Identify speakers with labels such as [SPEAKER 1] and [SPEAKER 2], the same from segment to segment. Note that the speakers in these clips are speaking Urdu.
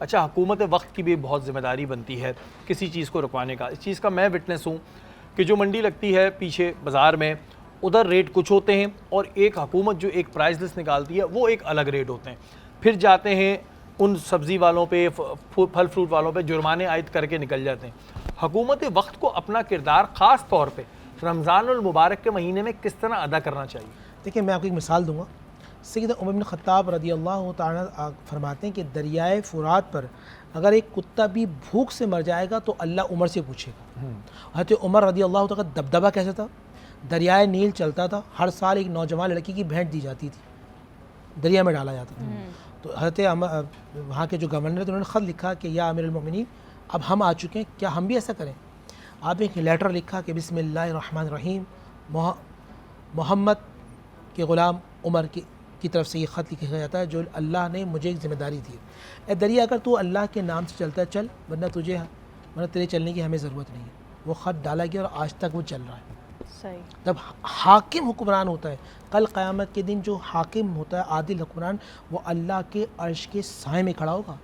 [SPEAKER 1] اچھا، حکومت وقت کی بھی بہت ذمہ داری بنتی ہے کسی چیز کو رکوانے کا۔ اس چیز کا میں وٹنس ہوں کہ جو منڈی لگتی ہے پیچھے بازار میں، ادھر ریٹ کچھ ہوتے ہیں اور ایک حکومت جو ایک پرائز لسٹ نکالتی ہے وہ ایک الگ ریٹ ہوتے ہیں، پھر جاتے ہیں ان سبزی والوں پہ، پھل فروٹ والوں پہ جرمانے عائد کر کے نکل جاتے ہیں۔ حکومت وقت کو اپنا کردار خاص طور پہ رمضان المبارک کے مہینے میں کس طرح ادا کرنا چاہیے؟
[SPEAKER 2] دیکھیں، میں آپ کو ایک مثال دوں گا۔ سیدنا عمر بن خطاب رضی اللہ تعالیٰ فرماتے ہیں کہ دریائے فرات پر اگر ایک کتا بھی بھوک سے مر جائے گا تو اللہ عمر سے پوچھے گا۔ حضرت عمر رضی اللہ تعالیٰ کا دبدبہ کیسا تھا؟ دریائے نیل چلتا تھا، ہر سال ایک نوجوان لڑکی کی بھینٹ دی جاتی تھی، دریا میں ڈالا جاتا تھا۔ تو حضرت وہاں کے جو گورنر تھے انہوں نے خط لکھا کہ یا امیر المومنین، اب ہم آ چکے ہیں، کیا ہم بھی ایسا کریں؟ آپ نے ایک لیٹر لکھا کہ بسم اللہ الرحمن الرحیم، محمد کے غلام عمر کی طرف سے یہ خط لکھا جاتا ہے جو اللہ نے مجھے ایک ذمہ داری دی ہے۔ اے دریا، اگر تو اللہ کے نام سے چلتا ہے چل، ورنہ تیرے چلنے کی ہمیں ضرورت نہیں ہے۔ وہ خط ڈالا گیا اور آج تک وہ چل رہا ہے۔
[SPEAKER 3] صحیح۔
[SPEAKER 2] جب حاکم حکمران ہوتا ہے، کل قیامت کے دن جو حاکم ہوتا ہے، عادل حکمران، وہ اللہ کے عرش کے سائے میں کھڑا ہوگا۔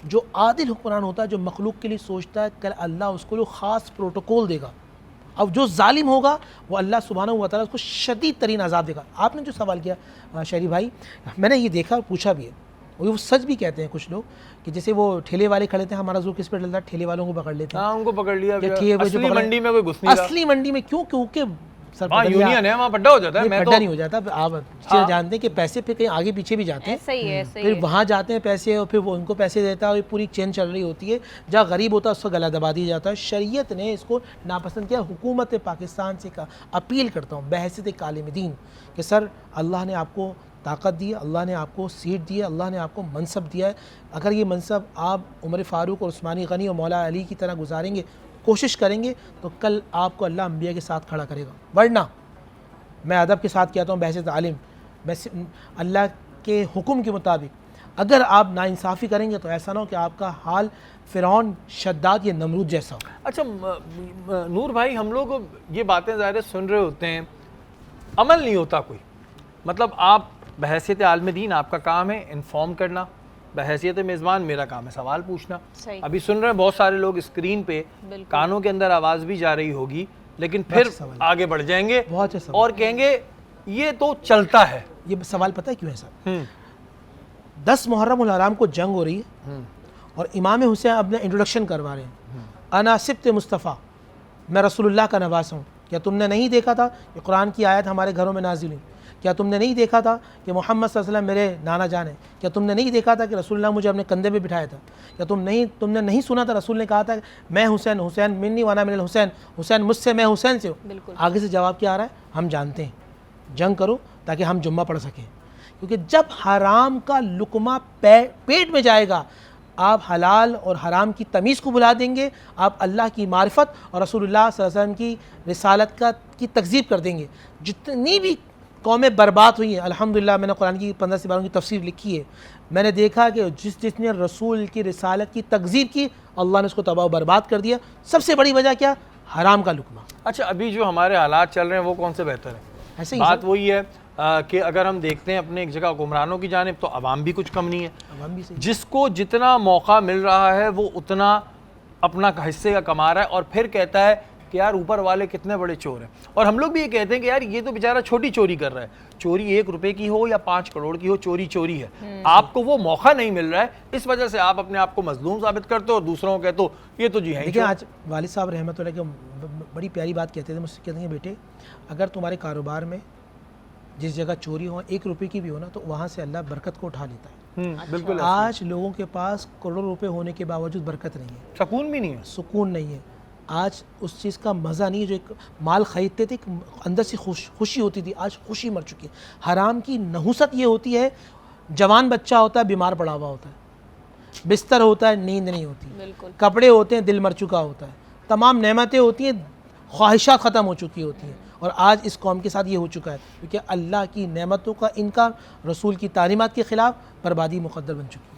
[SPEAKER 2] جو عادل حکمران ہوتا ہے، جو مخلوق کے لیے سوچتا ہے، کل اللہ اس کو خاص پروٹوکول دے گا۔ اب جو ظالم ہوگا وہ اللہ سبحانہ و تعالیٰ اس کو شدید ترین عذاب دے گا۔ آپ نے جو سوال کیا شہری بھائی، میں نے یہ دیکھا اور پوچھا بھی ہے، وہ سچ بھی کہتے ہیں کچھ لوگ کہ جیسے وہ ٹھیلے والے کھڑے تھے، ہمارا زور کس پہ ڈلتا ہے؟ ٹھیلے والوں کو پکڑ لیتے ہیں۔
[SPEAKER 1] ہاں، ان کو پکڑ لیا،
[SPEAKER 2] اصلی
[SPEAKER 1] منڈی میں کوئی گھس نہیں رہا۔
[SPEAKER 2] اصلی منڈی میں کیوں؟ کیونکہ
[SPEAKER 1] یونین ہے، وہاں پڈا ہو جاتا ہے۔ میں
[SPEAKER 2] پڈا نہیں ہو جاتا، آپ جانتے ہیں کہ پیسے پھر کہیں آگے پیچھے بھی جاتے ہیں، پھر وہاں جاتے ہیں پیسے، اور پھر وہ ان کو پیسے دیتا ہے اور پوری چین چل رہی ہوتی ہے۔ جہاں غریب ہوتا ہے اس کو گلا دبا دیا جاتا ہے۔ شریعت نے اس کو ناپسند کیا۔ حکومت پاکستان سے اپیل کرتا ہوں بحیثیت ایک عالم دین کہ سر، اللہ نے آپ کو طاقت دی ہے، اللہ نے آپ کو سیٹ دی ہے، اللہ نے آپ کو منصب دیا ہے۔ اگر یہ منصب آپ عمر فاروق اور عثمانی غنی اور مولا علی کی طرح گزاریں گے، کوشش کریں گے، تو کل آپ کو اللہ انبیاء کے ساتھ کھڑا کرے گا۔ ورنہ میں ادب کے ساتھ کہتا ہوں بحیثیت عالم، میں اللہ کے حکم کے مطابق اگر آپ ناانصافی کریں گے تو ایسا نہ ہو کہ آپ کا حال فرعون، شداد یا نمرود جیسا ہو۔
[SPEAKER 1] اچھا نور بھائی، ہم لوگ یہ باتیں ظاہر سن رہے ہوتے ہیں، عمل نہیں ہوتا کوئی۔ مطلب آپ بحیثیت عالم دین، آپ کا کام ہے انفارم کرنا، بحیثیت میزبان میرا کام ہے سوال پوچھنا۔ ابھی سن رہے ہیں بہت سارے لوگ، اسکرین پہ کانوں کے اندر آواز بھی جا رہی ہوگی، لیکن پھر آگے بڑھ جائیں گے اور کہیں گے یہ تو چلتا ہے۔
[SPEAKER 2] یہ سوال پتہ ہے کیوں ہے صاحب؟ 10 محرم الحرام کو جنگ ہو رہی ہے اور امام حسین اپنا انٹروڈکشن کروا رہے ہیں، انا سبط مصطفیٰ، میں رسول اللہ کا نواسہ ہوں۔ کیا تم نے نہیں دیکھا تھا کہ قرآن کی آیت ہمارے گھروں میں نازل ہوئی؟ کیا تم نے نہیں دیکھا تھا کہ محمد صلی اللہ علیہ وسلم میرے نانا جان ہیں؟ کیا تم نے نہیں دیکھا تھا کہ رسول اللہ مجھے اپنے کندھے پہ بٹھایا تھا؟ کیا تم نے نہیں سنا تھا رسول نے کہا تھا میں حسین، حسین منی وانا من الحسین، حسین مجھ سے، میں حسین سے ہوں؟ آگے سے جواب کیا آ رہا ہے؟ ہم جانتے ہیں، جنگ کرو تاکہ ہم جمعہ پڑھ سکیں۔ کیونکہ جب حرام کا لقمہ پیٹ میں جائے گا، آپ حلال اور حرام کی تمیز کو بھلا دیں گے، آپ اللہ کی معرفت اور رسول اللہ صلی اللہ علیہ وسلم کی رسالت کی تکذیب کر دیں گے۔ جتنی بھی قومیں برباد ہوئی ہیں، الحمدللہ میں نے قرآن کی 15 سپاروں کی تفسیر لکھی ہے، میں نے دیکھا کہ جس نے رسول کی رسالت کی تکذیب کی، اللہ نے اس کو تباہ و برباد کر دیا۔ سب سے بڑی وجہ کیا؟ حرام کا لقمہ۔
[SPEAKER 1] اچھا، ابھی جو ہمارے حالات چل رہے ہیں وہ کون سے بہتر ہیں؟ بات وہی ہے کہ اگر ہم دیکھتے ہیں اپنے ایک جگہ حکمرانوں کی جانب، تو عوام بھی کچھ کم نہیں ہے۔
[SPEAKER 2] عوام بھی
[SPEAKER 1] جس کو جتنا موقع مل رہا ہے وہ اتنا اپنا حصے کا کما رہا ہے، اور پھر کہتا ہے کہ یار اوپر والے کتنے بڑے چور ہیں۔ اور ہم لوگ بھی یہ کہتے ہیں کہ یار یہ تو بیچارہ چھوٹی چوری کر رہا ہے، چوری 1 روپے کی ہو یا 5 کروڑ کی ہو، چوری چوری ہے۔ آپ کو وہ موقع نہیں مل رہا ہے، اس وجہ سے آپ اپنے آپ کو مظلوم ثابت کرتے ہو اور دوسروں کو کہتے ہو یہ تو جی ہے۔
[SPEAKER 2] دیکھیں، آج والد صاحب رحمۃ اللہ کے بڑی پیاری بات کہتے تھے، مجھ سے کہتے ہیں بیٹے، اگر تمہارے کاروبار میں جس جگہ چوری ہو 1 روپے کی بھی ہو نا، تو وہاں سے اللہ برکت کو اٹھا لیتا ہے۔
[SPEAKER 1] بالکل۔
[SPEAKER 2] آج لوگوں کے پاس کروڑوں روپے ہونے کے باوجود برکت نہیں ہے،
[SPEAKER 1] سکون بھی نہیں ہے،
[SPEAKER 2] سکون نہیں ہے۔ آج اس چیز کا مزہ نہیں ہے، جو ایک مال خریدتے تھے اندر سے خوشی ہوتی تھی، آج خوشی مر چکی ہے۔ حرام کی نحوست یہ ہوتی ہے، جوان بچہ ہوتا ہے بیمار پڑا ہوا ہوتا ہے، بستر ہوتا ہے نیند نہیں ہوتی، کپڑے ہوتے ہیں دل مر چکا ہوتا ہے، تمام نعمتیں ہوتی ہیں خواہشات ختم ہو چکی ہوتی ہیں۔ اور آج اس قوم کے ساتھ یہ ہو چکا ہے، کیونکہ اللہ کی نعمتوں کا انکار، رسول کی تعلیمات کے خلاف بربادی مقدر بن چکی ہے۔